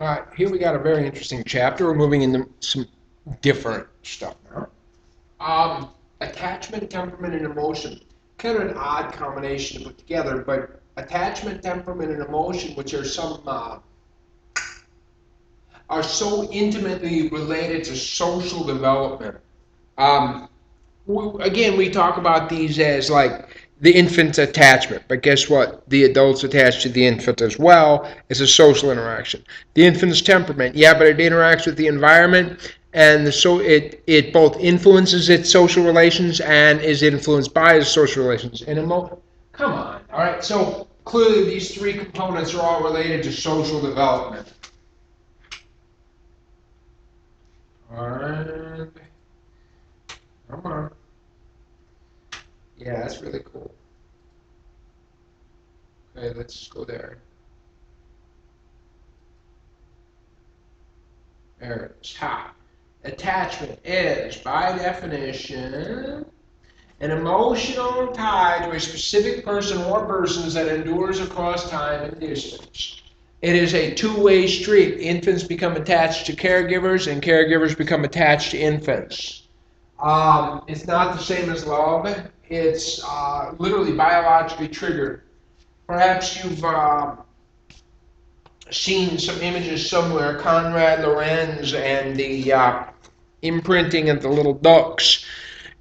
All right, here we got a very interesting chapter. We're moving into some different stuff now. Attachment, temperament, and emotion. Kind of an odd combination to put together, but attachment, temperament, and emotion, which are are so intimately related to social development. Again, we talk about these as like the infant's attachment, but guess what? The adult's attached to the infant as well. It's a social interaction. The infant's temperament, yeah, but it interacts with the environment, and it both influences its social relations and is influenced by its social relations. Come on, all right. So clearly, these three components are all related to social development. All right. Come on. Yeah, that's really cool. Okay, let's just go there. There it is. Ha. Attachment is, by definition, an emotional tie to a specific person or persons that endures across time and distance. It is a two-way street. Infants become attached to caregivers, and caregivers become attached to infants. It's not the same as love. It's literally biologically triggered. Perhaps you've seen some images somewhere, Conrad Lorenz and the imprinting of the little ducks.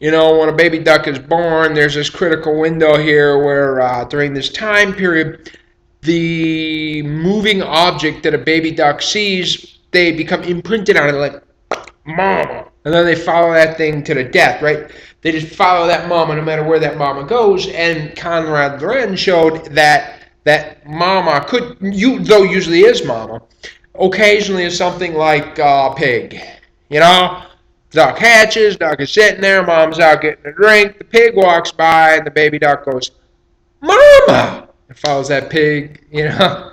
You know, when a baby duck is born, there's this critical window here where during this time period, the moving object that a baby duck sees, they become imprinted on it like, mama. And then they follow that thing to the death, right? They just follow that mama no matter where that mama goes. And Conrad Lorenz showed that mama though usually is mama, occasionally is something like pig. You know, duck hatches, duck is sitting there, mom's out getting a drink, the pig walks by, and the baby duck goes, mama! And follows that pig, you know?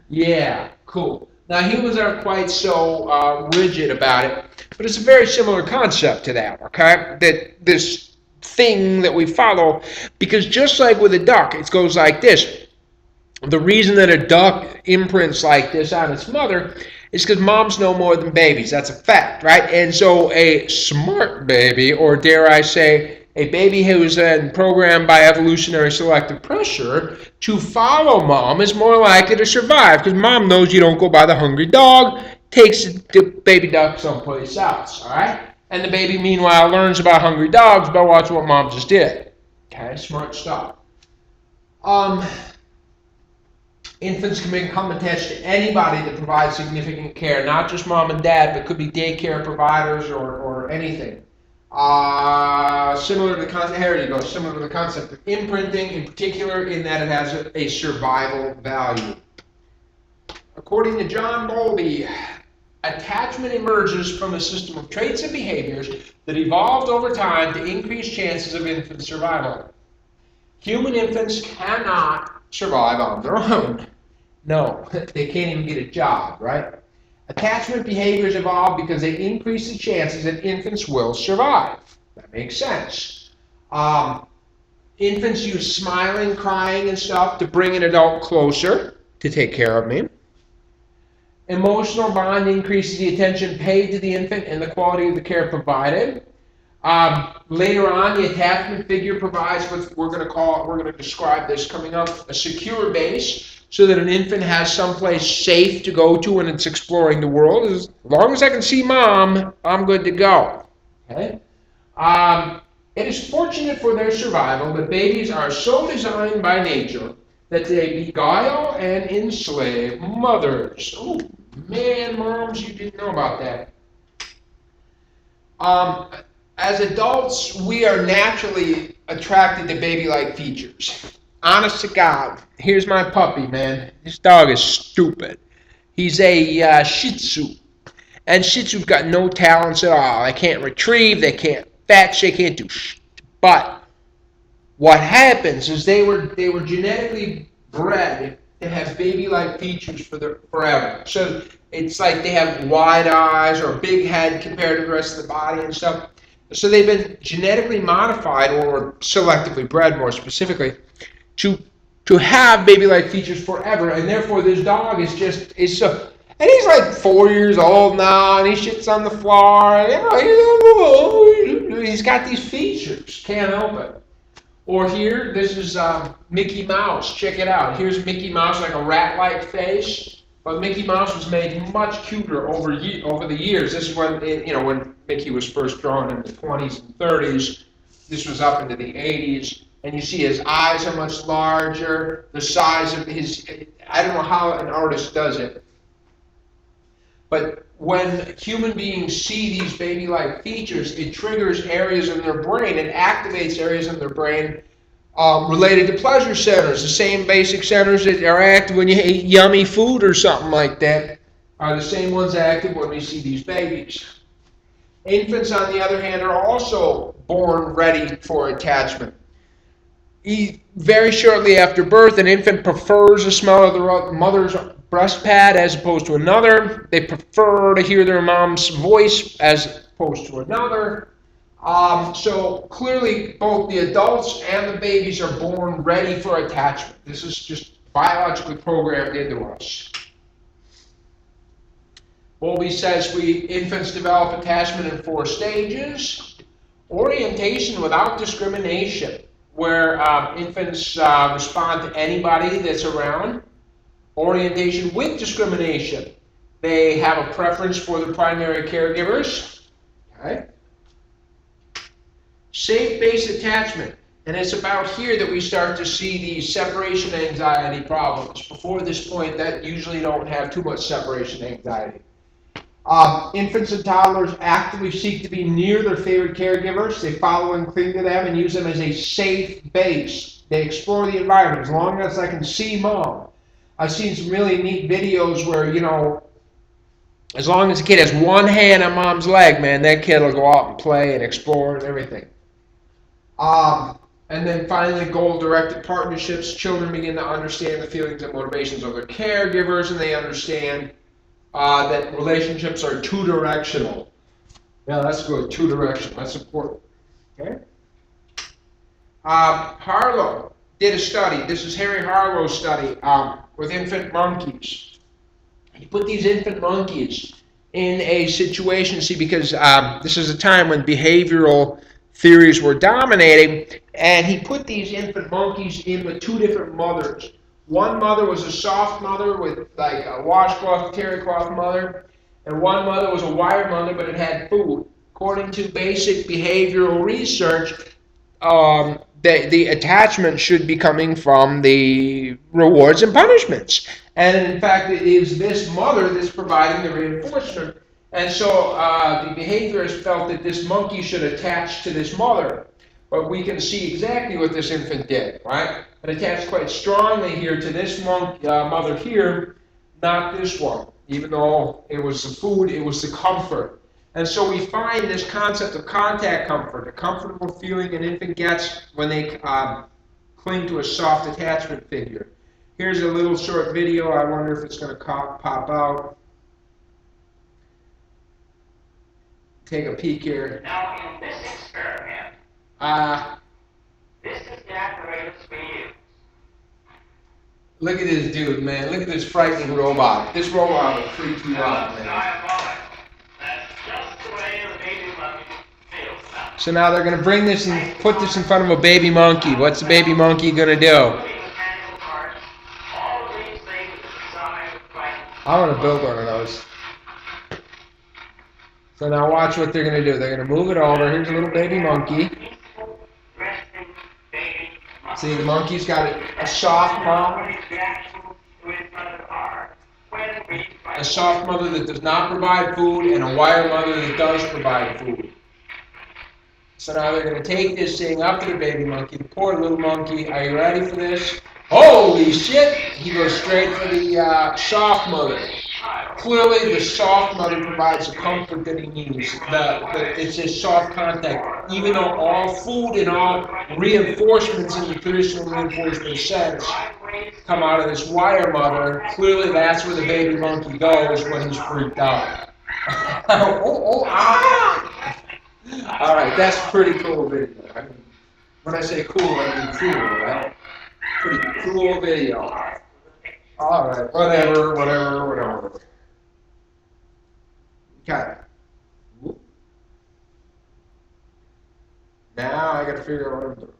Yeah, cool. Now, humans aren't quite so rigid about it, but it's a very similar concept to that, okay? That this thing that we follow, because just like with a duck, it goes like this. The reason that a duck imprints like this on its mother is because moms know more than babies. That's a fact, right? And so a smart baby, or dare I say, a baby who's then programmed by evolutionary selective pressure to follow mom is more likely to survive because mom knows you don't go by the hungry dog, takes the baby duck someplace else, all right? And the baby, meanwhile, learns about hungry dogs by watching what mom just did. Okay, smart stuff. Infants can become attached to anybody that provides significant care, not just mom and dad, but could be daycare providers or anything. Similar to the concept of imprinting, in particular, in that it has a survival value. According to John Bowlby, attachment emerges from a system of traits and behaviors that evolved over time to increase chances of infant survival. Human infants cannot survive on their own. No, they can't even get a job, right? Attachment behaviors evolve because they increase the chances that infants will survive. That makes sense. Infants use smiling, crying, and stuff to bring an adult closer to take care of me. Emotional bond increases the attention paid to the infant and the quality of the care provided. Later on, the attachment figure provides what we're going to describe this coming up, a secure base, so that an infant has someplace safe to go to when it's exploring the world. As long as I can see mom, I'm good to go. Okay? It is fortunate for their survival that babies are so designed by nature that they beguile and enslave mothers. Oh, man, moms, you didn't know about that. As adults, we are naturally attracted to baby-like features. Honest to God, here's my puppy, man. This dog is stupid. He's a Shih Tzu. And Shih Tzus got no talents at all. They can't retrieve, they can't fetch, they can't do shit. But what happens is they were genetically bred to have baby-like features forever. So it's like they have wide eyes or a big head compared to the rest of the body and stuff. So they've been genetically modified or selectively bred, more specifically, to have baby-like features forever, and therefore this dog is so. And he's like 4 years old now, and he shits on the floor. He's got these features. Can't help it. Or here, this is Mickey Mouse. Check it out. Here's Mickey Mouse, like a rat-like face. But Mickey Mouse was made much cuter over the years. This is when Mickey was first drawn in the 20s and 30s. This was up into the 80s. And you see his eyes are much larger. The size of his, I don't know how an artist does it. But when human beings see these baby-like features, it triggers areas in their brain. It activates areas in their brain related to pleasure centers. The same basic centers that are active when you eat yummy food or something like that are the same ones active when we see these babies. Infants, on the other hand, are also born ready for attachment. Very shortly after birth, an infant prefers the smell of the mother's breast pad as opposed to another. They prefer to hear their mom's voice as opposed to another. So clearly, both the adults and the babies are born ready for attachment. This is just biologically programmed into us. Bowlby says infants develop attachment in 4 stages. Orientation without discrimination, where infants respond to anybody that's around. Orientation with discrimination. They have a preference for the primary caregivers. Okay. Safe-based attachment. And it's about here that we start to see these separation anxiety problems. Before this point, that usually don't have too much separation anxiety. Infants and toddlers actively seek to be near their favorite caregivers. They follow and cling to them and use them as a safe base. They explore the environment. As long as I can see mom. I've seen some really neat videos where, as long as the kid has one hand on mom's leg, man, that kid will go out and play and explore and everything. And then finally, goal-directed partnerships. Children begin to understand the feelings and motivations of their caregivers, and they understand that relationships are two-directional. Yeah, that's good, two-directional. That's important. Okay. Harlow did a study. This is Harry Harlow's study with infant monkeys. He put these infant monkeys in a situation, because this is a time when behavioral theories were dominating, and he put these infant monkeys in with 2 different mothers. One mother was a soft mother with like a washcloth, terry cloth mother, and one mother was a wire mother, but it had food. According to basic behavioral research, the attachment should be coming from the rewards and punishments. And in fact, it is this mother that's providing the reinforcement. And so the behaviorist felt that this monkey should attach to this mother. But we can see exactly what this infant did, right? It attached quite strongly here to this mother here, not this one. Even though it was the food, it was the comfort. And so we find this concept of contact comfort, a comfortable feeling an infant gets when they cling to a soft attachment figure. Here's a little short video. I wonder if it's going to pop out. Take a peek here. Now in this experiment, this is the apparatus we use. Look at this dude, man. Look at this frightening robot. This robot will freak you out, man. That's just the way the baby monkey feels now. So now they're going to bring this and put this in front of a baby monkey. What's the baby monkey going to do? I want to build one of those. So now watch what they're going to do. They're going to move it over. Here's a little baby monkey. See, the monkey's got a soft mom. A soft mother that does not provide food, and a wire mother that does provide food. So now they're going to take this thing up to the baby monkey. The poor little monkey. Are you ready for this? Holy shit! He goes straight for the soft mother. Clearly, the soft mother provides the comfort that he needs. It's a soft contact. Even though all food and all reinforcements in the traditional reinforcement sense come out of this wire mother, clearly that's where the baby monkey goes when he's freaked out. All right, that's a pretty cool video. I mean, when I say cool, I mean cool, right? Pretty cool video. All right, whatever. to figure out what I'm doing.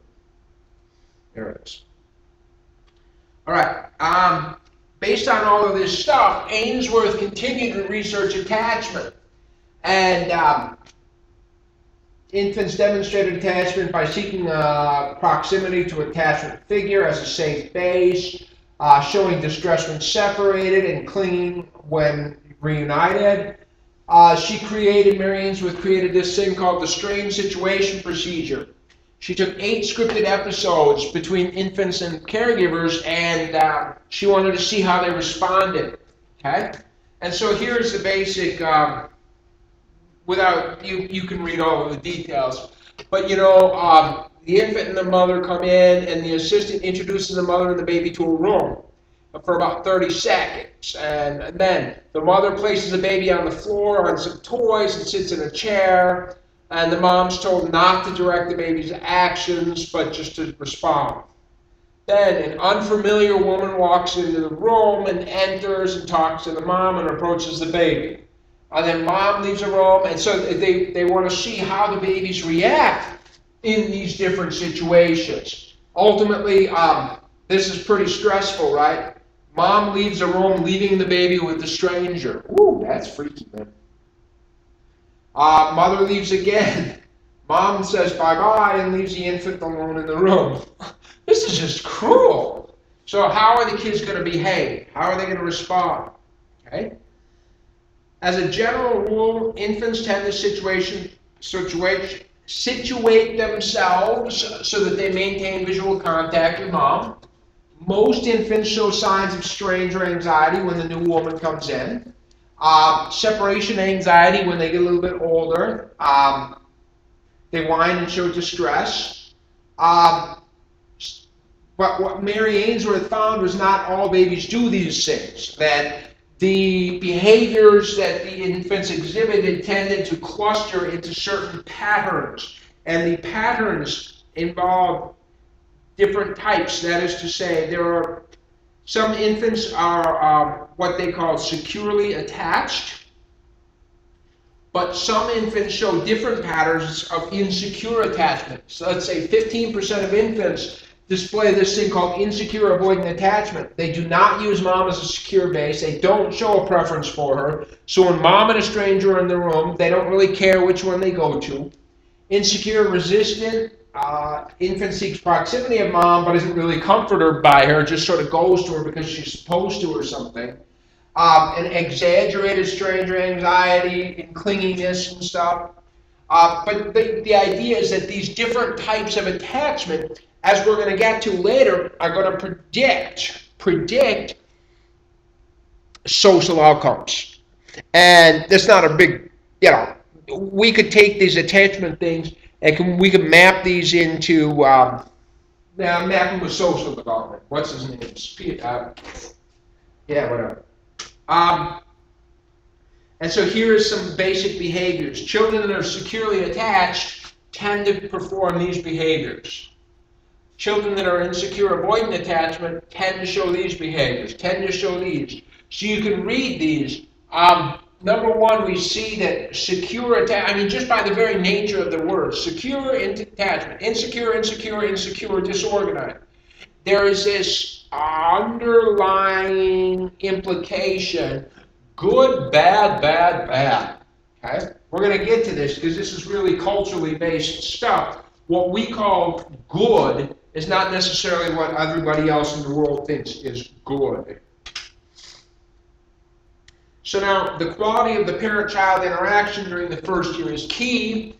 There it is. All right. Based on all of this stuff, Ainsworth continued to research attachment. And infants demonstrated attachment by seeking proximity to attachment figure as a safe base, showing distress when separated and clinging when reunited. Marian Ainsworth created this thing called the strange situation procedure. She took 8 scripted episodes between infants and caregivers, and she wanted to see how they responded. Okay? And so here's the basic, without, you can read all of the details. But the infant and the mother come in, and the assistant introduces the mother and the baby to a room for about 30 seconds. And then the mother places the baby on the floor on some toys and sits in a chair. And the mom's told not to direct the baby's actions, but just to respond. Then an unfamiliar woman walks into the room and enters and talks to the mom and approaches the baby. And then mom leaves the room, and so they want to see how the babies react in these different situations. Ultimately, this is pretty stressful, right? Mom leaves the room, leaving the baby with the stranger. Ooh, that's freaky, man. Mother leaves again. Mom says bye-bye and leaves the infant alone in the room. This is just cruel. So how are the kids going to behave? How are they going to respond? Okay. As a general rule, infants tend to situate themselves so that they maintain visual contact with mom. Most infants show signs of stranger anxiety when the new woman comes in. Separation anxiety when they get a little bit older. They whine and show distress. But what Marian Ainsworth found was not all babies do these things. That the behaviors that the infants exhibited tended to cluster into certain patterns. And the patterns involve different types. That is to say, some infants are what they call securely attached, but some infants show different patterns of insecure attachment. So let's say 15% of infants display this thing called insecure avoidant attachment. They do not use mom as a secure base. They don't show a preference for her. So when mom and a stranger are in the room, they don't really care which one they go to. Insecure resistant. Infant seeks proximity of mom, but isn't really comforted by her, just sort of goes to her because she's supposed to or something. An exaggerated stranger anxiety and clinginess and stuff. But the idea is that these different types of attachment, as we're going to get to later, are going to predict social outcomes. And that's not a big, we could take these attachment things and we can map these into, map them with social development. What's his name? Whatever. And so here are some basic behaviors. Children that are securely attached tend to perform these behaviors. Children that are insecure avoidant attachment tend to show these behaviors, tend to show these. So you can read these. Number one, we see that secure attachment, just by the very nature of the word, secure attachment, insecure, disorganized. There is this underlying implication, good, bad, bad, bad. Okay? We're going to get to this because this is really culturally based stuff. What we call good is not necessarily what everybody else in the world thinks is good. So now, the quality of the parent-child interaction during the first year is key.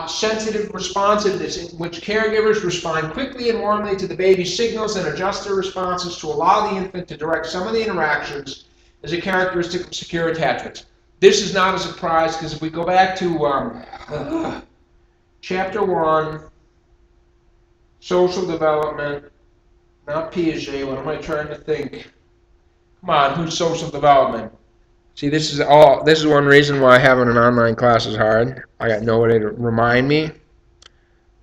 Sensitive responsiveness, in which caregivers respond quickly and warmly to the baby's signals and adjust their responses to allow the infant to direct some of the interactions, is a characteristic of secure attachments. This is not a surprise, because if we go back to Chapter 1, Social Development, not Piaget, what am I trying to think? Come on, who's social development? See, this is one reason why having an online class is hard. I got nobody to remind me.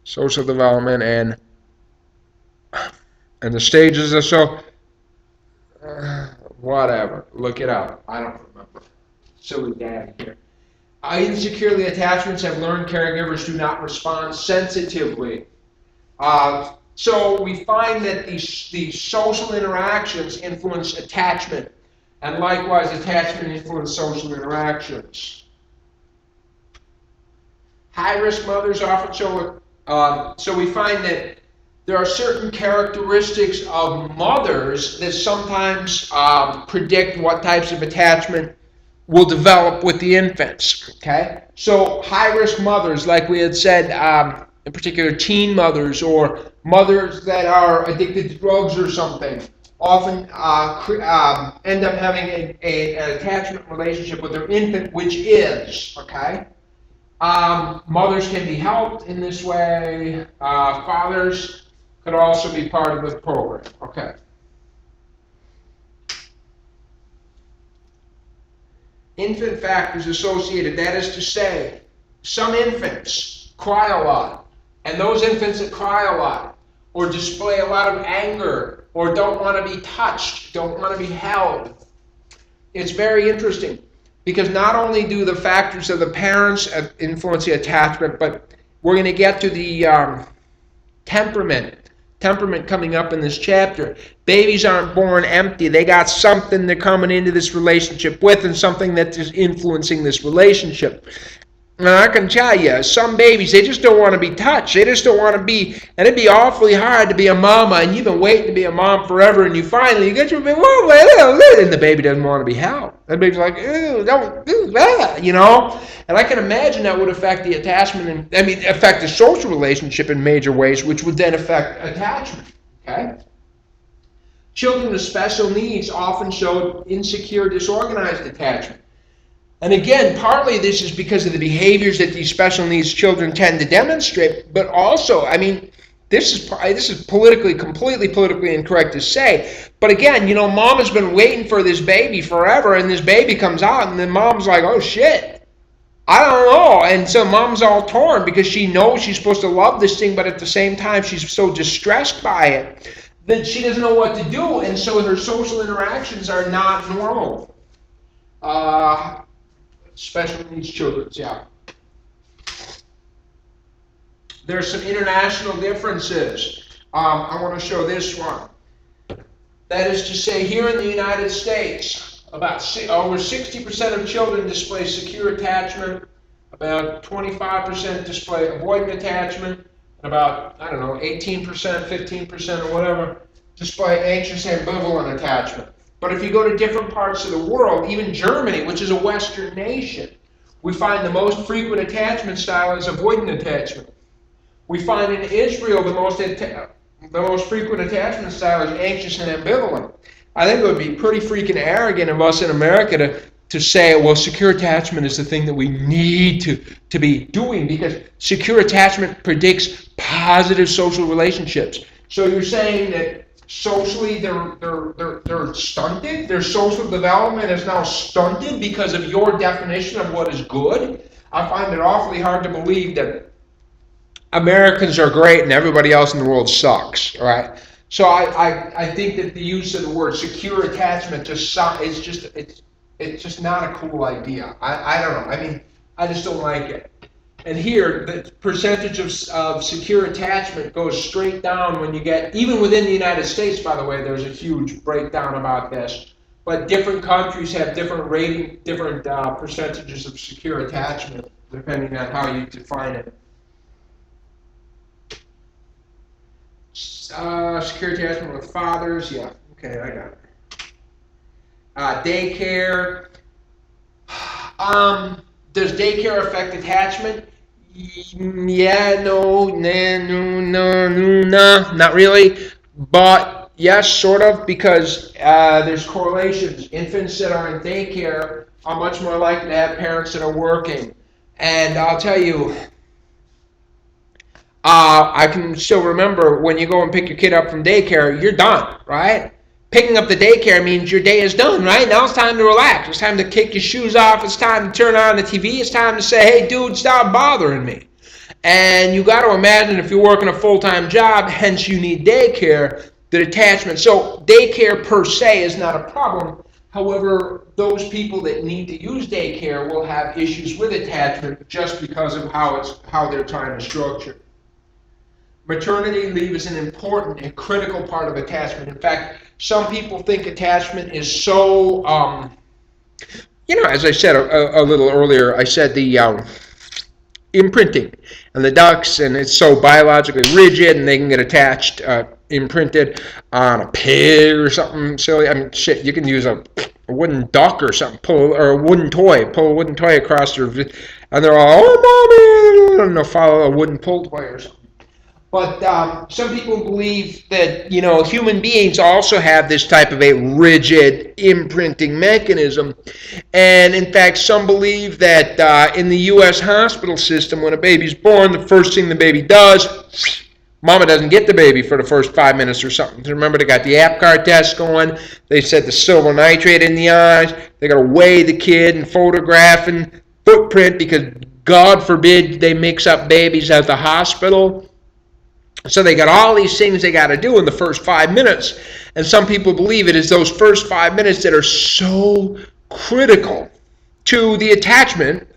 Social development and the stages are so whatever. Look it up. I don't remember. Silly daddy here. Insecurely attachments have learned caregivers do not respond sensitively. So we find that these social interactions influence attachment, and likewise attachment influences social interactions. High-risk mothers often show, so we find that there are certain characteristics of mothers that sometimes predict what types of attachment will develop with the infants. Okay, so high-risk mothers, like we had said, in particular teen mothers or mothers that are addicted to drugs or something, often end up having an attachment relationship with their infant, which is, okay? Mothers can be helped in this way. Fathers could also be part of the program. Okay. Infant factors associated, that is to say, some infants cry a lot, and those infants that cry a lot, or display a lot of anger, or don't want to be touched, don't want to be held. It's very interesting, because not only do the factors of the parents influence the attachment, but we're going to get to the temperament coming up in this chapter. Babies aren't born empty. They got something they're coming into this relationship with, and something that is influencing this relationship. And I can tell you, some babies, they just don't want to be touched. They just don't want to be, and it'd be awfully hard to be a mama, and you've been waiting to be a mom forever, and you get your baby, and the baby doesn't want to be held. The baby's like, ew, don't do that, you know? And I can imagine that would affect the attachment, affect the social relationship in major ways, which would then affect attachment, okay? Children with special needs often show insecure, disorganized attachment. And again, partly this is because of the behaviors that these special needs children tend to demonstrate, but also, this is completely politically incorrect to say, but again, mom has been waiting for this baby forever, and this baby comes out, and then mom's like, oh shit, I don't know, and so mom's all torn because she knows she's supposed to love this thing, but at the same time, she's so distressed by it that she doesn't know what to do, and so her social interactions are not normal. Special needs children, yeah. There's some international differences. I want to show this one. That is to say, here in the United States, over 60% of children display secure attachment, about 25% display avoidant attachment, and about, 18%, 15% or whatever, display anxious ambivalent attachment. But if you go to different parts of the world, even Germany, which is a Western nation, we find the most frequent attachment style is avoidant attachment. We find in Israel the most frequent attachment style is anxious and ambivalent. I think it would be pretty freaking arrogant of us in America to say, well, secure attachment is the thing that we need to be doing, because secure attachment predicts positive social relationships. So you're saying that socially, they're stunted. Their social development is now stunted because of your definition of what is good. I find it awfully hard to believe that Americans are great and everybody else in the world sucks. All right. So I think that the use of the word secure attachment it's just not a cool idea. I don't know. I just don't like it. And here, the percentage of secure attachment goes straight down when you get, even within the United States, by the way, there's a huge breakdown about this. But different countries have different percentages of secure attachment, depending on how you define it. Secure attachment with fathers, yeah. Okay, I got it. Daycare. Does daycare affect attachment? Yeah, no, not really. But yes, sort of, because there's correlations. Infants that are in daycare are much more likely to have parents that are working. And I'll tell you, I can still remember when you go and pick your kid up from daycare, you're done, right? Picking up the daycare means your day is done, right? Now it's time to relax. It's time to kick your shoes off. It's time to turn on the TV. It's time to say, hey, dude, stop bothering me. And you got to imagine if you're working a full-time job, hence you need daycare, the attachment. So daycare per se is not a problem. However, those people that need to use daycare will have issues with attachment just because of how their time is structured. maternity leave is an important and critical part of attachment. In fact, some people think attachment is so, as I said a little earlier, I said the imprinting and the ducts, and it's so biologically rigid, and they can get attached, imprinted on a pig or something silly. I mean, shit, you can use a wooden duck or something, pull a wooden toy across their, and they're all, oh, mommy, and they'll follow a wooden pull toy or something. But some people believe that, human beings also have this type of a rigid imprinting mechanism. And in fact, some believe that in the U.S. hospital system, when a baby's born, the first thing the baby does, mama doesn't get the baby for the first 5 minutes or something. Remember, they got the APGAR test going. They set the silver nitrate in the eyes. They got to weigh the kid and photograph and footprint, because God forbid they mix up babies at the hospital. So they got all these things they got to do in the first 5 minutes. And some people believe it is those first 5 minutes that are so critical to the attachment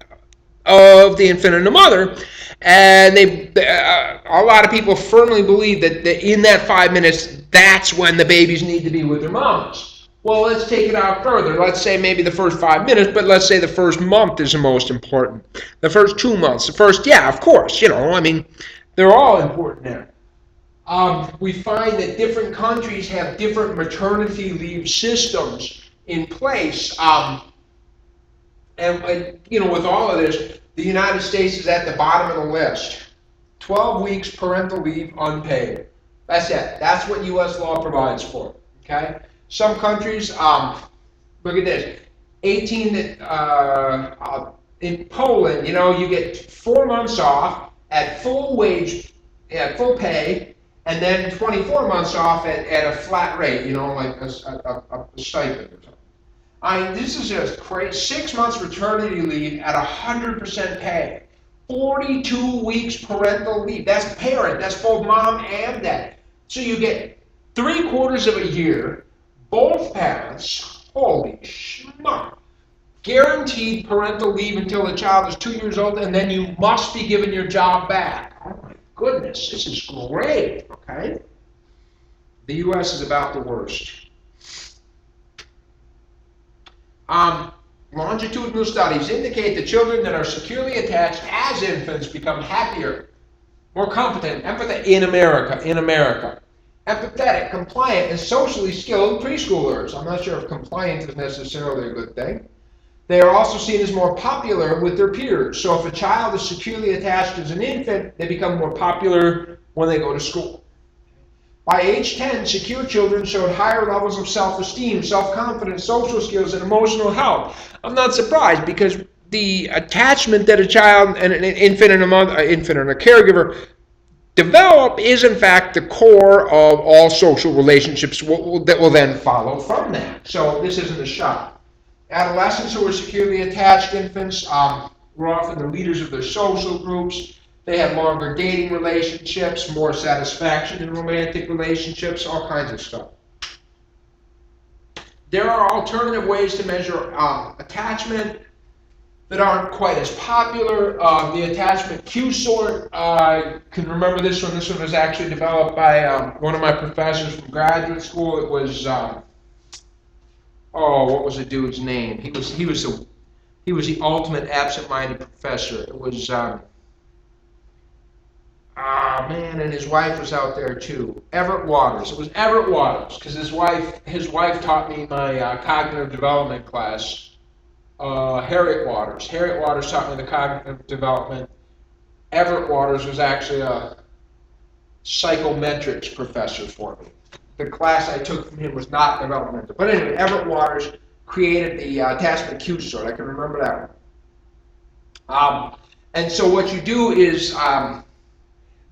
of the infant and the mother. And a lot of people firmly believe that in that 5 minutes, that's when the babies need to be with their moms. Well, let's take it out further. Let's say maybe the first 5 minutes, but let's say the first month is the most important. The first 2 months, of course, they're all important there. We find that different countries have different maternity leave systems in place. And with all of this, the United States is at the bottom of the list. 12 weeks parental leave unpaid. That's it. That's what U.S. law provides for. Okay? Some countries, look at this. In Poland, you get 4 months off at full wage, at full pay, and then 24 months off at a flat rate, like a stipend or something. This is just crazy. 6 months maternity leave at 100% pay. 42 weeks parental leave. That's parent. That's both mom and dad. So you get 3/4 of a year, both parents. Holy schmuck. Guaranteed parental leave until the child is 2 years old, and then you must be given your job back. Oh my goodness, this is great, okay? The U.S. is about the worst. Longitudinal studies indicate that children that are securely attached as infants become happier, more competent, empathetic in America. Empathetic, compliant, and socially skilled preschoolers. I'm not sure if compliant is necessarily a good thing. They are also seen as more popular with their peers. So if a child is securely attached as an infant, they become more popular when they go to school. By age 10, secure children showed higher levels of self-esteem, self-confidence, social skills, and emotional health. I'm not surprised, because the attachment that a child and an infant and a caregiver develop is in fact the core of all social relationships that will then follow from that. So this isn't a shock. Adolescents who are securely attached infants were often the leaders of their social groups. They had longer dating relationships, more satisfaction in romantic relationships, all kinds of stuff. There are alternative ways to measure attachment that aren't quite as popular. The attachment Q-sort, I can remember this one. This one was actually developed by one of my professors from graduate school. It was, what was the dude's name? He was the ultimate absent-minded professor. It was, and his wife was out there too. Everett Waters. It was Everett Waters, because his wife taught me my cognitive development class. Harriet Waters. Harriet Waters taught me the cognitive development. Everett Waters was actually a psychometrics professor for me. The class I took from him was not developmental. But anyway, Everett Waters created the attachment Q-sort. I can remember that one. And so what you do is,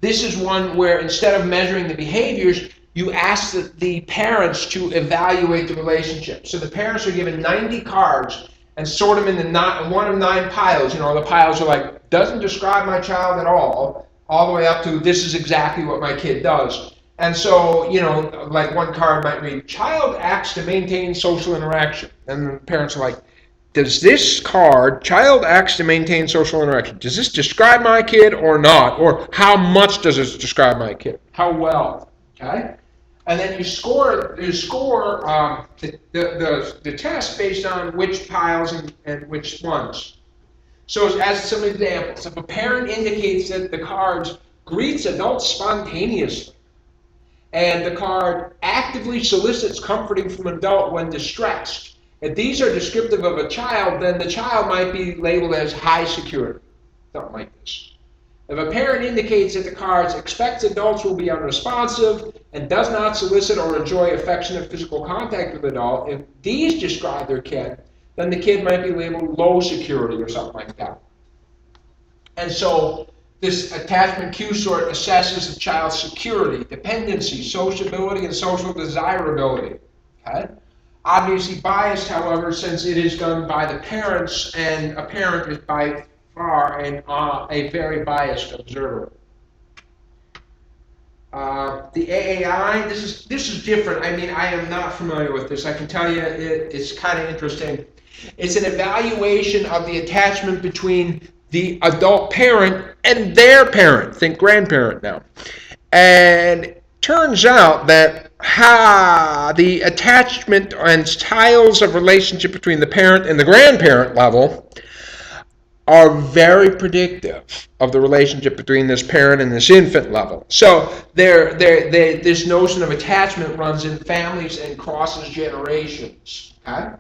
this is one where instead of measuring the behaviors, you ask the parents to evaluate the relationship. So the parents are given 90 cards and sort them into one of 9 piles. The piles are like, doesn't describe my child at all the way up to this is exactly what my kid does. And so, like one card might read, child acts to maintain social interaction. And the parents are like, does this card, child acts to maintain social interaction, does this describe my kid or not? Or how much does it describe my kid? How well? Okay? And then you score the test based on which piles and which ones. So as some examples, if a parent indicates that the card greets adults spontaneously, and the card actively solicits comforting from an adult when distressed, if these are descriptive of a child, then the child might be labeled as high security, something like this. If a parent indicates that the cards expects adults will be unresponsive and does not solicit or enjoy affectionate physical contact with adult, if these describe their kid, then the kid might be labeled low security or something like that. And so this attachment Q sort assesses the child's security, dependency, sociability, and social desirability. Okay? Obviously biased, however, since it is done by the parents, and a parent is by far a very biased observer. The AAI, this is different. I mean, I am not familiar with this. I can tell you it's kind of interesting. It's an evaluation of the attachment between the adult parent and their parent. Think grandparent now. And turns out that the attachment and styles of relationship between the parent and the grandparent level are very predictive of the relationship between this parent and this infant level. So this notion of attachment runs in families and crosses generations. Okay?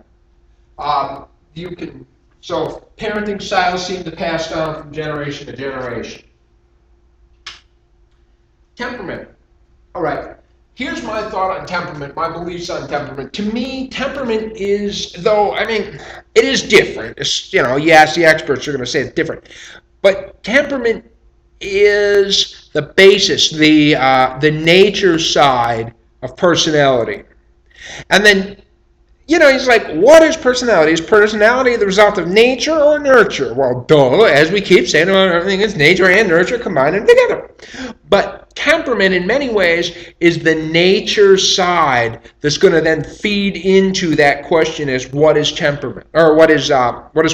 So parenting styles seem to pass down from generation to generation. Temperament. All right. Here's my thought on temperament, my beliefs on temperament. To me, temperament is, it is different. It's, yes, the experts are going to say it's different. But temperament is the basis, the nature side of personality. And then, he's like, what is personality? Is personality the result of nature or nurture? Well, duh, as we keep saying, everything is nature and nurture combined together. But temperament, in many ways, is the nature side that's going to then feed into that question as what is temperament, or what is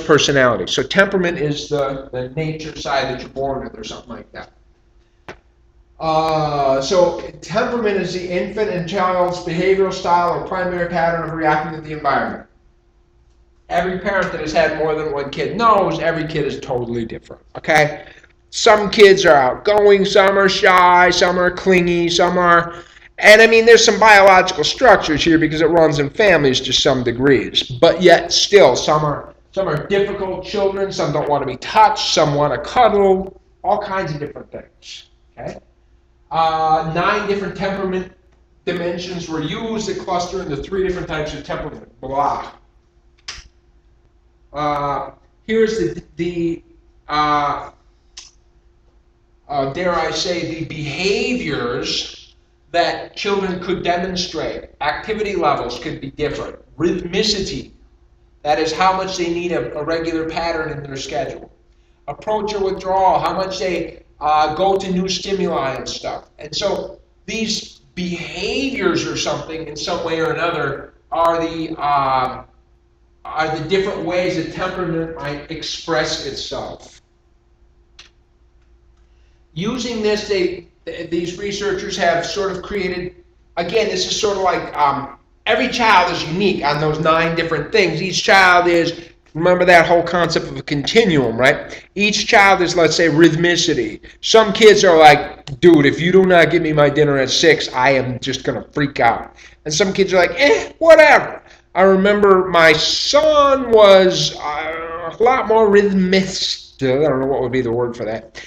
personality. So temperament is the nature side that you're born with, or something like that. So temperament is the infant and child's behavioral style or primary pattern of reacting to the environment. Every parent that has had more than one kid knows every kid is totally different, okay? Some kids are outgoing, some are shy, some are clingy, and there's some biological structures here because it runs in families to some degrees, but yet still some are difficult children, some don't want to be touched, some want to cuddle, all kinds of different things, okay? 9 different temperament dimensions were used that cluster into 3 different types of temperament. Blah. Here's dare I say, the behaviors that children could demonstrate. Activity levels could be different. Rhythmicity, that is how much they need a regular pattern in their schedule. Approach or withdrawal, how much they go to new stimuli and stuff. And so these behaviors or something in some way or another are the different ways that temperament might express itself. Using this, these researchers have sort of created, again, this is sort of like every child is unique on those 9 different things. Each child is, remember that whole concept of a continuum, right? Each child is, let's say, rhythmicity. Some kids are like, dude, if you do not give me my dinner at 6, I am just going to freak out. And some kids are like, whatever. I remember my son was a lot more rhythmic. I don't know what would be the word for that.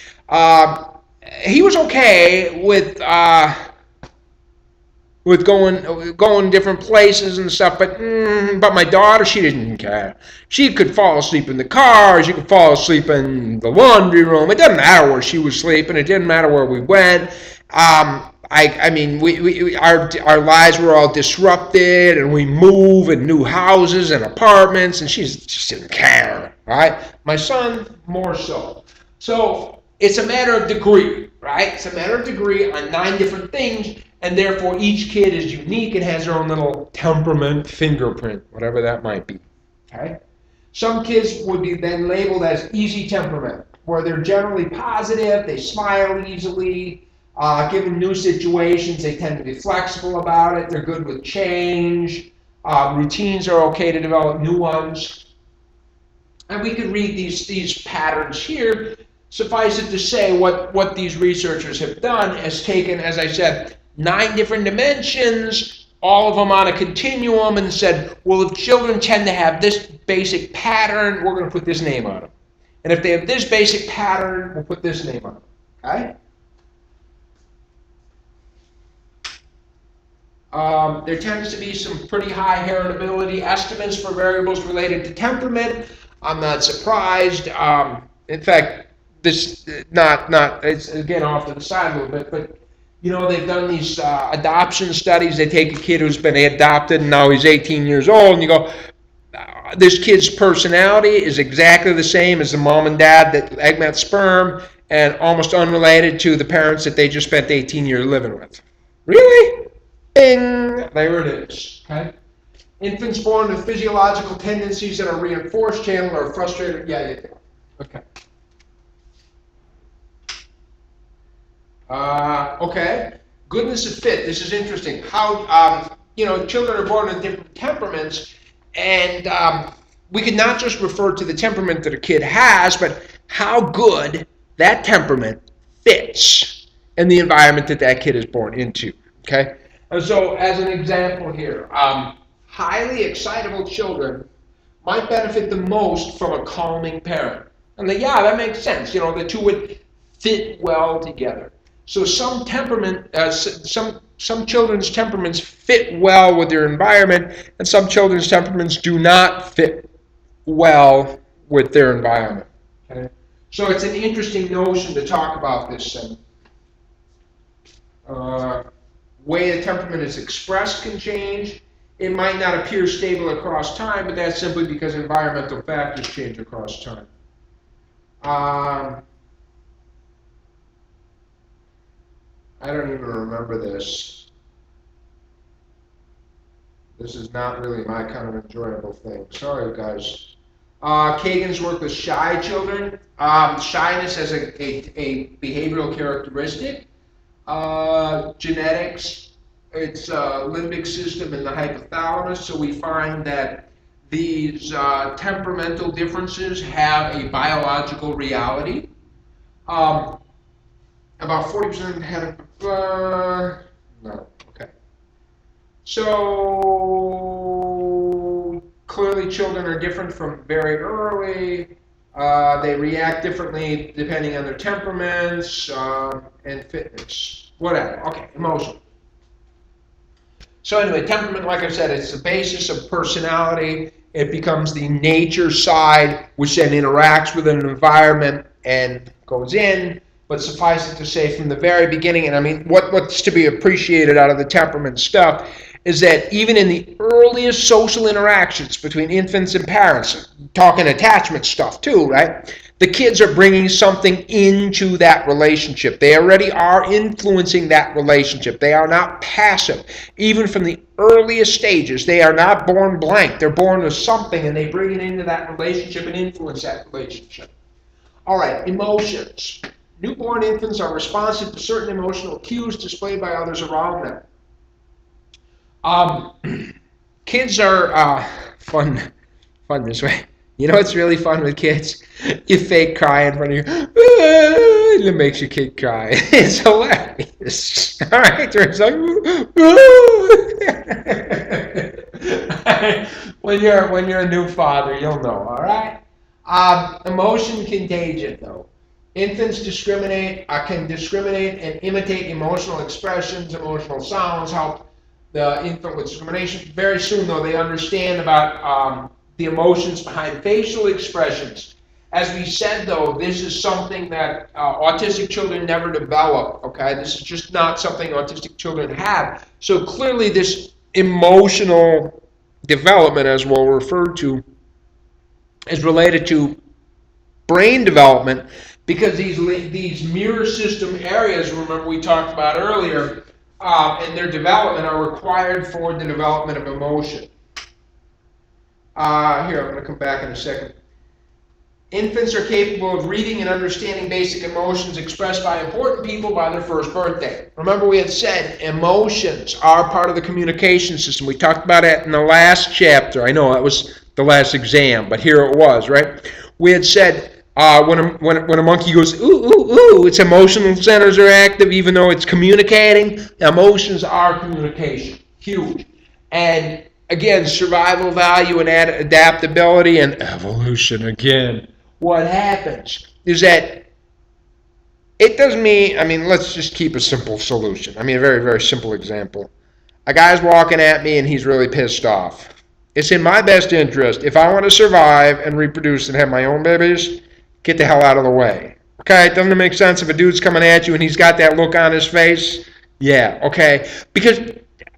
He was okay with going different places and stuff, but my daughter, she didn't care. She could fall asleep in the car, she could fall asleep in the laundry room. It doesn't matter where she was sleeping. It didn't matter where we went. Our lives were all disrupted, and we move in new houses and apartments, and she just didn't care. Right? My son, more so. So it's a matter of degree, right? It's a matter of degree on 9 different things, and therefore each kid is unique and has their own little temperament fingerprint, whatever that might be. Okay? Some kids would be then labeled as easy temperament, where they're generally positive, they smile easily, given new situations, they tend to be flexible about it, they're good with change, routines are okay to develop new ones. And we could read these patterns here. Suffice it to say, what these researchers have done is taken, as I said, 9 different dimensions, all of them on a continuum, and said, well, if children tend to have this basic pattern, we're going to put this name on them. And if they have this basic pattern, we'll put this name on them. Okay? There tends to be some pretty high heritability estimates for variables related to temperament. I'm not surprised. In fact, this it's again off to the side a little bit, but you know, they've done these adoption studies. They take a kid who's been adopted and now he's 18 years old, and you go, this kid's personality is exactly the same as the mom and dad that egg met sperm, and almost unrelated to the parents that they just spent 18 years living with. Really? Bing! There it is. Okay. Infants born with physiological tendencies that are reinforced, channeled, or frustrated. Yeah. Okay. Okay. Goodness of fit. This is interesting. How children are born with different temperaments, and we could not just refer to the temperament that a kid has, but how good that temperament fits in the environment that that kid is born into. Okay. And so, as an example here, highly excitable children might benefit the most from a calming parent. And that makes sense. You know, the two would fit well together. So some children's temperaments fit well with their environment, and some children's temperaments do not fit well with their environment. Okay? So it's an interesting notion to talk about this way the temperament is expressed can change. It might not appear stable across time, but that's simply because environmental factors change across time. I don't even remember this. This is not really my kind of enjoyable thing. Sorry, guys. Kagan's work with shy children. Shyness as a behavioral characteristic. Genetics, it's limbic system in the hypothalamus, so we find that these temperamental differences have a biological reality. About 40% had no, okay. So clearly children are different from very early. They react differently depending on their temperaments and fitness. Whatever. Okay, emotion. So anyway, temperament, like I said, it's the basis of personality. It becomes the nature side, which then interacts with an environment and goes in. But suffice it to say, from the very beginning, and I mean, what's to be appreciated out of the temperament stuff is that even in the earliest social interactions between infants and parents, talking attachment stuff too, right? The kids are bringing something into that relationship. They already are influencing that relationship. They are not passive. Even from the earliest stages, they are not born blank. They're born with something, and they bring it into that relationship and influence that relationship. All right, emotions. Newborn infants are responsive to certain emotional cues displayed by others around them. Kids are fun this way. You know what's really fun with kids? You fake cry in front of you. It makes your kid cry. It's hilarious. All right, it's like when you're a new father, you'll know. All right. Emotion contagion, though. Infants can discriminate and imitate emotional expressions, emotional sounds, help the infant with discrimination. Very soon, though, they understand about the emotions behind facial expressions. As we said, though, this is something that autistic children never develop, okay? This is just not something autistic children have. So clearly this emotional development, as we'll refer to, is related to brain development, because these mirror system areas, remember we talked about earlier, and their development are required for the development of emotion. Here, I'm going to come back in a second. Infants are capable of reading and understanding basic emotions expressed by important people by their first birthday. Remember, we had said emotions are part of the communication system. We talked about it in the last chapter. I know that was the last exam, but here it was, right? We had said when a monkey goes, ooh, ooh, ooh, its emotional centers are active, even though it's communicating. Emotions are communication. Huge. And again, survival value and adaptability and evolution again. What happens is that it doesn't mean, let's just keep a simple solution. A very, very simple example. A guy's walking at me and he's really pissed off. It's in my best interest, if I want to survive and reproduce and have my own babies, get the hell out of the way. Okay, doesn't it make sense if a dude's coming at you and he's got that look on his face? Yeah, okay. Because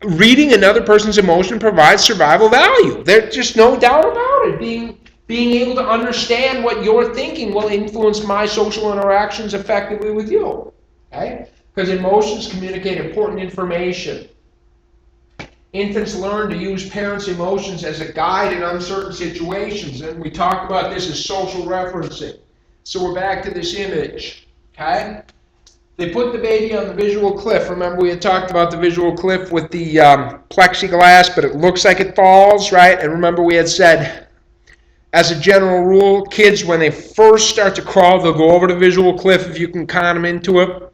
reading another person's emotion provides survival value. There's just no doubt about it. Being able to understand what you're thinking will influence my social interactions effectively with you. Okay? Because emotions communicate important information. Infants learn to use parents' emotions as a guide in uncertain situations. And we talked about this as social referencing. So we're back to this image. Okay? They put the baby on the visual cliff. Remember, we had talked about the visual cliff with the plexiglass, but it looks like it falls, right? And remember, we had said, as a general rule, kids, when they first start to crawl, they'll go over the visual cliff if you can con them into it.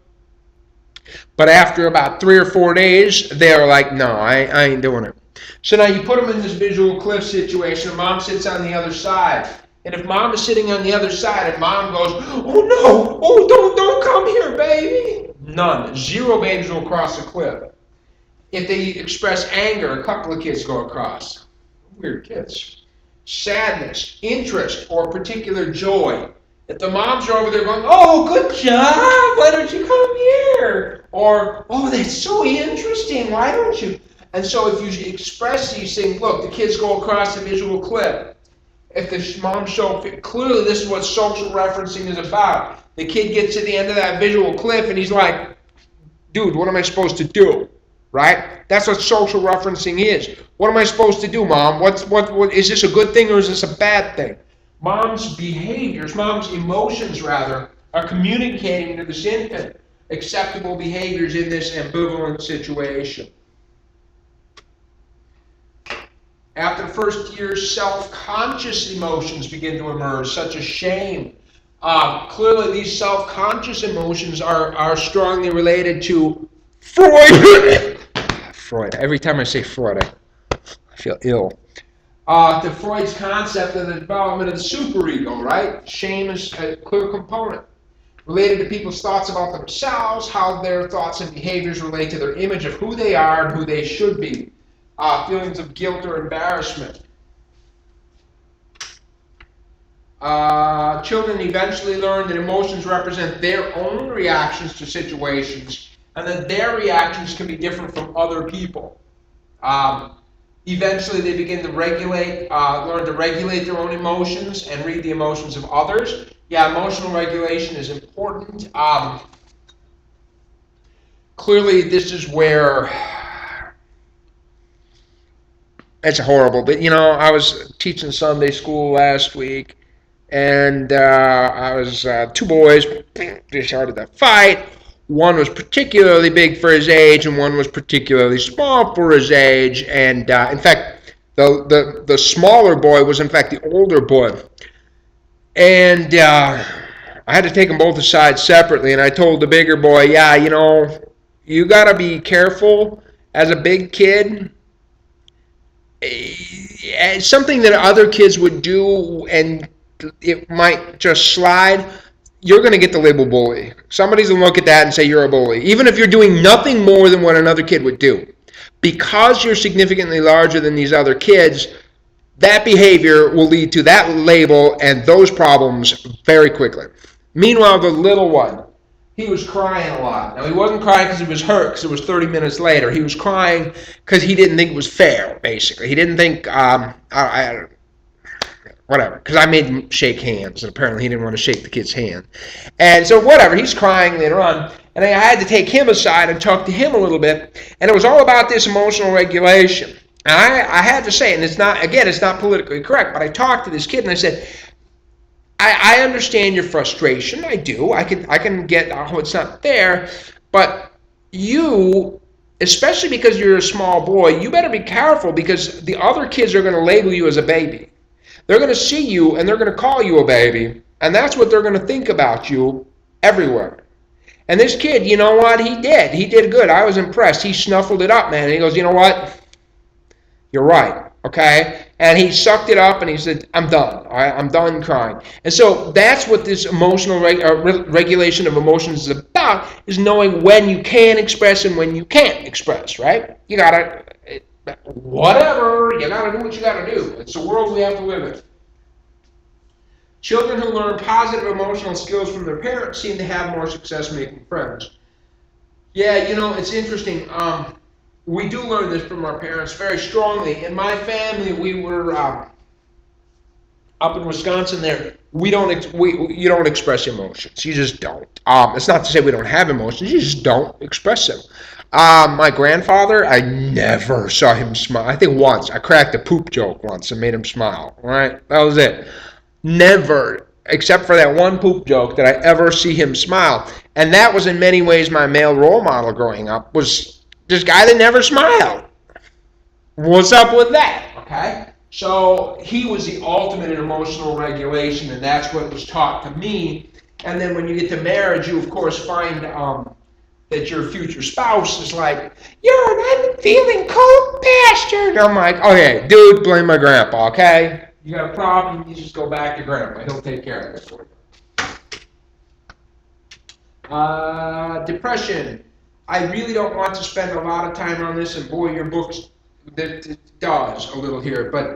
But after about 3 or 4 days, they're like, no, I ain't doing it. So now you put them in this visual cliff situation, and mom sits on the other side. And if mom is sitting on the other side and mom goes, oh no, oh don't come here, baby. None. 0 babies will cross the cliff. If they express anger, a couple of kids go across. Weird kids. Sadness, interest, or particular joy. If the moms are over there going, oh, good job, why don't you come here? Or, oh, that's so interesting, why don't you? And so if you express these things, look, the kids go across the visual cliff. If the mom show, clearly this is what social referencing is about. The kid gets to the end of that visual cliff and he's like, dude, what am I supposed to do? Right? That's what social referencing is. What am I supposed to do, Mom? What is this a good thing or is this a bad thing? Mom's behaviors, mom's emotions rather, are communicating to this infant acceptable behaviors in this ambivalent situation. After the first year, self-conscious emotions begin to emerge, such as shame. Clearly, these self-conscious emotions are strongly related to Freud. Freud. Every time I say Freud, I feel ill. To Freud's concept of the development of the superego, right? Shame is a clear component. Related to people's thoughts about themselves, how their thoughts and behaviors relate to their image of who they are and who they should be. Feelings of guilt or embarrassment. Children eventually learn that emotions represent their own reactions to situations and that their reactions can be different from other people. Eventually they begin to learn to regulate their own emotions and read the emotions of others. Yeah, emotional regulation is important. Clearly this is where it's horrible, but I was teaching Sunday school last week, and I was 2 boys, they started to fight. One was particularly big for his age, and one was particularly small for his age. And in fact, the smaller boy was in fact the older boy. And I had to take them both aside separately, and I told the bigger boy, yeah, you got to be careful as a big kid. Something that other kids would do and it might just slide, you're going to get the label bully. Somebody's going to look at that and say you're a bully, even if you're doing nothing more than what another kid would do. Because you're significantly larger than these other kids, that behavior will lead to that label and those problems very quickly. Meanwhile, the little one, he was crying a lot. Now, he wasn't crying because he was hurt, because it was 30 minutes later. He was crying because he didn't think it was fair, basically. He didn't think, whatever, because I made him shake hands, and apparently he didn't want to shake the kid's hand. And so whatever, he's crying later on, and I had to take him aside and talk to him a little bit, and it was all about this emotional regulation. And I had to say, and it's not politically correct, but I talked to this kid and I said, I understand your frustration. I do. I can get how it's not there, but you, especially because you're a small boy, you better be careful because the other kids are going to label you as a baby. They're going to see you and they're going to call you a baby, and that's what they're going to think about you everywhere. And this kid, you know what? He did. He did good. I was impressed. He snuffled it up, man. And he goes, you know what? You're right, okay? And he sucked it up and he said, I'm done, all right? I'm done crying. And so that's what this emotional regulation of emotions is about, is knowing when you can express and when you can't express, right? You gotta, whatever, you gotta do what you gotta do. It's the world we have to live in. Children who learn positive emotional skills from their parents seem to have more success making friends. Yeah, you know, it's interesting. We do learn this from our parents very strongly. In my family, we were up in Wisconsin. There, you don't express emotions. You just don't. It's not to say we don't have emotions. You just don't express them. My grandfather, I never saw him smile. I think once I cracked a poop joke once and made him smile. All right, that was it. Never, except for that one poop joke, did I ever see him smile. And that was in many ways my male role model growing up, was this guy that never smiled. What's up with that? Okay? So he was the ultimate in emotional regulation, and that's what was taught to me. And then when you get to marriage, you of course find that your future spouse is like, you're an unfeeling cold bastard. And I'm like, okay, dude, blame my grandpa, okay? You got a problem, you just go back to grandpa. He'll take care of it for you. Depression. I really don't want to spend a lot of time on this, and boy, your book does a little here, but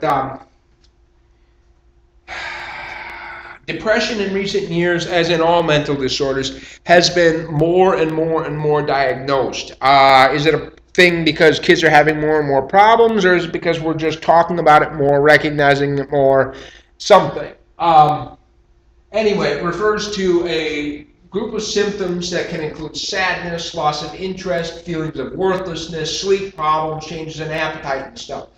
depression in recent years, as in all mental disorders, has been more and more and more diagnosed. Is it a thing because kids are having more and more problems, or is it because we're just talking about it more, recognizing it more, something? Anyway, it refers to a group of symptoms that can include sadness, loss of interest, feelings of worthlessness, sleep problems, changes in appetite and stuff.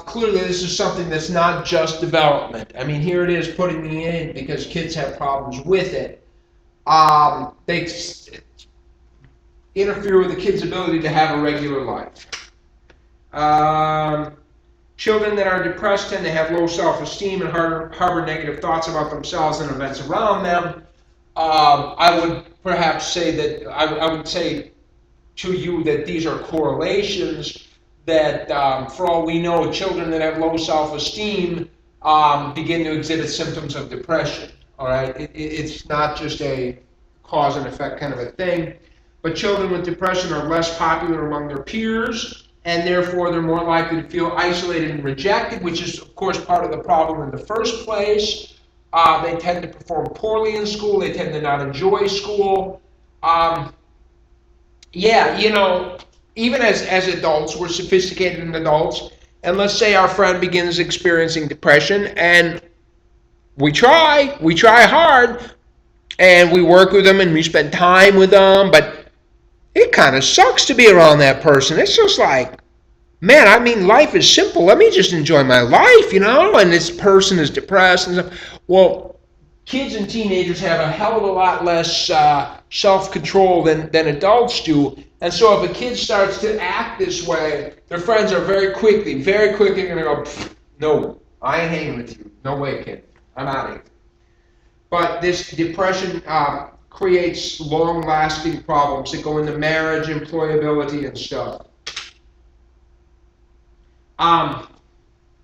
Clearly, this is something that's not just development. I mean, here it is putting me in because kids have problems with it. They interfere with the kid's ability to have a regular life. Children that are depressed tend to have low self-esteem and harbor negative thoughts about themselves and events around them. I would perhaps say that I would say to you that these are correlations that, for all we know, children that have low self-esteem begin to exhibit symptoms of depression. All right, it's not just a cause and effect kind of a thing. But children with depression are less popular among their peers, and therefore they're more likely to feel isolated and rejected, which is, of course, part of the problem in the first place. They tend to perform poorly in school. They tend to not enjoy school. Yeah, you know, even as adults, we're sophisticated adults, and let's say our friend begins experiencing depression, and we try hard, and we work with them, and we spend time with them, but it kind of sucks to be around that person. It's just like, man, I mean, life is simple. Let me just enjoy my life, you know? And this person is depressed and stuff. Well, kids and teenagers have a hell of a lot less self-control than adults do. And so if a kid starts to act this way, their friends are very quickly going to go, no, I ain't hanging with you. No way, kid. I'm out of here. But this depression creates long-lasting problems that go into marriage, employability, and stuff. I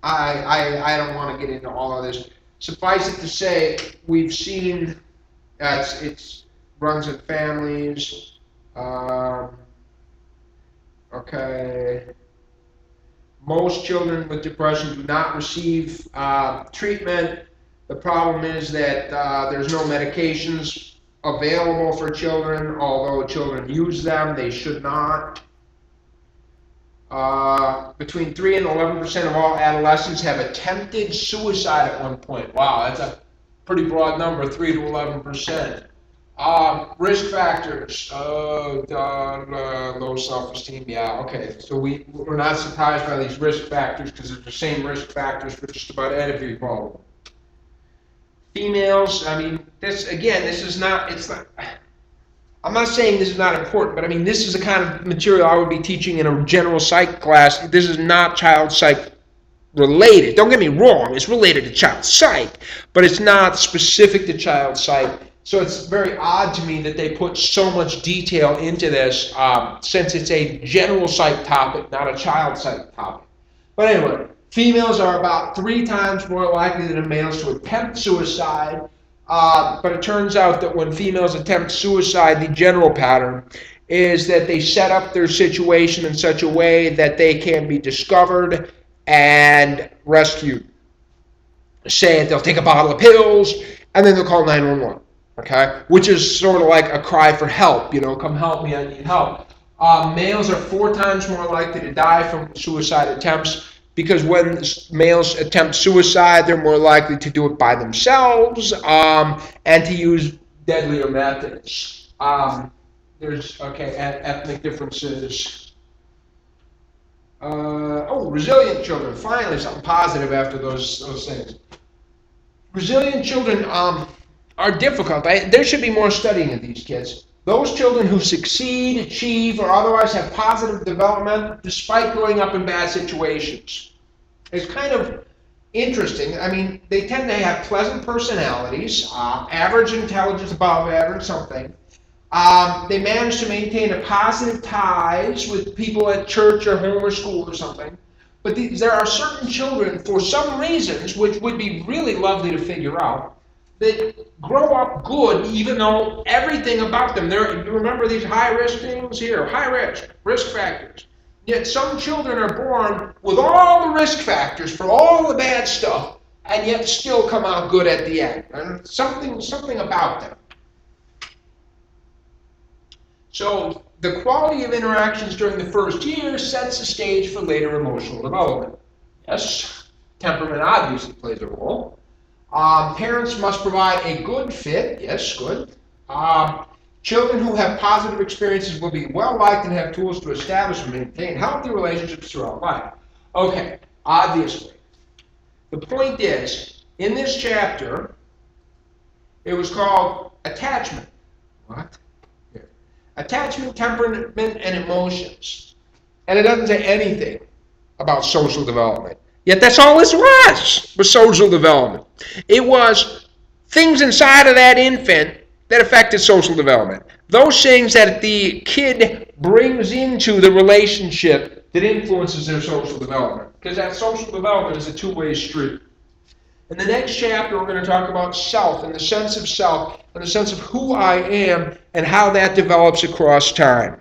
don't want to get into all of this. Suffice it to say, we've seen it runs in families. Okay. Most children with depression do not receive treatment. The problem is that there's no medications available for children, although children use them, they should not. Between 3 and 11% of all adolescents have attempted suicide at one point. Wow, that's a pretty broad number, 3 to 11%. Risk factors. Low self-esteem. Yeah, okay. So we're not surprised by these risk factors because they're the same risk factors for just about every problem. Females, I mean, this is not, I'm not saying this is not important, but I mean, this is the kind of material I would be teaching in a general psych class. This is not child psych related. Don't get me wrong, it's related to child psych, but it's not specific to child psych. So it's very odd to me that they put so much detail into this since it's a general psych topic, not a child psych topic. But anyway, females are about 3 times more likely than males to attempt suicide. But it turns out that when females attempt suicide, the general pattern is that they set up their situation in such a way that they can be discovered and rescued. Say they'll take a bottle of pills and then they'll call 911. Okay, which is sort of like a cry for help. Come help me, I need help. Males are 4 times more likely to die from suicide attempts because when males attempt suicide, they're more likely to do it by themselves and to use deadlier methods. There's ethnic differences. Resilient children. Finally, something positive after those things. Resilient children are difficult. There should be more studying of these kids. Those children who succeed, achieve, or otherwise have positive development despite growing up in bad situations. It's kind of interesting. I mean, they tend to have pleasant personalities, average intelligence, above average something. They manage to maintain a positive ties with people at church or home or school or something. But there are certain children, for some reasons, which would be really lovely to figure out, that grow up good even though everything about them, you remember these high-risk things here, risk factors. Yet some children are born with all the risk factors for all the bad stuff and yet still come out good at the end. And something about them. So the quality of interactions during the first year sets the stage for later emotional development. Yes, temperament obviously plays a role. Parents must provide a good fit. Yes, good. Children who have positive experiences will be well liked and have tools to establish and maintain healthy relationships throughout life. Okay, obviously. The point is, in this chapter, it was called attachment. What? Here. Attachment, temperament, and emotions. And it doesn't say anything about social development. Yet that's all this was social development. It was things inside of that infant that affected social development. Those things that the kid brings into the relationship that influences their social development. Because that social development is a two-way street. In the next chapter, we're going to talk about self and the sense of self and the sense of who I am and how that develops across time.